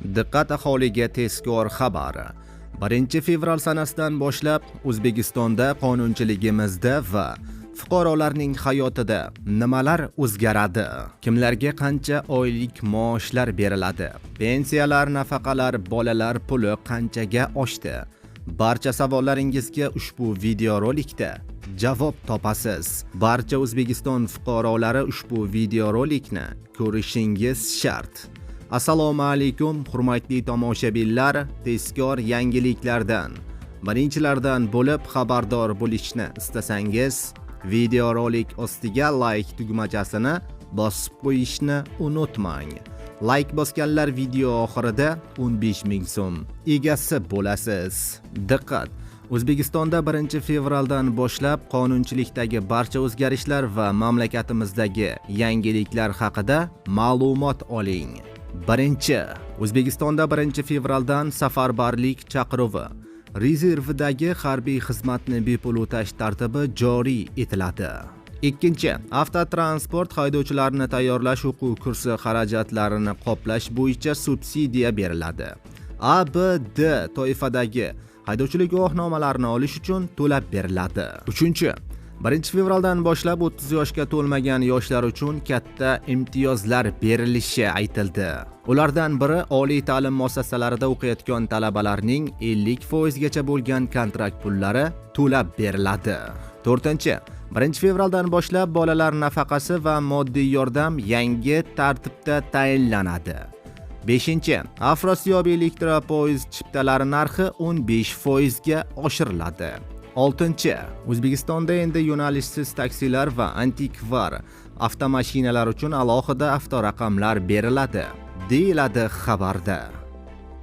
Diqqat aholiga tezkor xabar. 1 fevral sanasidan boshlab O'zbekistonda qonunchiligimizda va fuqarolarning hayotida nimalar o'zgaradi? Kimlarga qancha oylik maoshlar beriladi? Pensiyalar, nafaqalar, bolalar puli qanchaga oshdi? Barcha savollaringizga ushbu videorolikda javob topasiz. Barcha O'zbekiston fuqarolari ushbu videorolikni ko'rishingiz shart. Assalomu alaykum, hurmatli tomoshabinlar. Tezkor yangiliklardan, birinchilardan bo'lib xabardor bo'lishni istasangiz, videorolik ostiga like tugmachasini bosib qo'yishni unutmang. Like bosganlar video oxirida 15 ming so'm egasi bo'lasiz. Diqqat! O'zbekistonda 1 fevraldan boshlab qonunchilikdagi barcha o'zgarishlar va mamlakatimizdagi yangiliklar haqida ma'lumot oling. Birinchi, O'zbekistonda 1 fevraldan safarbarlik chaqiruvi, rezervidagi harbiy xizmatni bepul o'tash tartibi joriy etiladi. Ikkinchi, avtotransport haydovchilarini tayyorlash o'quv kursi xarajatlarini qoplash bo'yicha subsidiya beriladi. A, B, D toifadagi haydovchilik guvohnomalarini olish uchun to'lab beriladi. Uchinchi, 1 fevraldan boshlab 30 yoshga to'lmagan yoshlar uchun katta imtiyozlar berilishi aytildi. Ulardan biri oliy ta'lim muassasalarida o'qiyotgan talabalarning 50% gacha bo'lgan kontrakt pullari to'lab beriladi. 4. 1 fevraldan boshlab bolalar nafaqasi va moddiy yordam yangi tartibda tayinlanadi. 5. Afrosiyob elektropoyezd chiptalari narxi 15% ga oshiriladi. 6. O'zbekistonda endi yo'nalishsiz taksilar va antikvar avtomashinalar uchun alohida avtoraqamlar beriladi, deyiladi xabarda.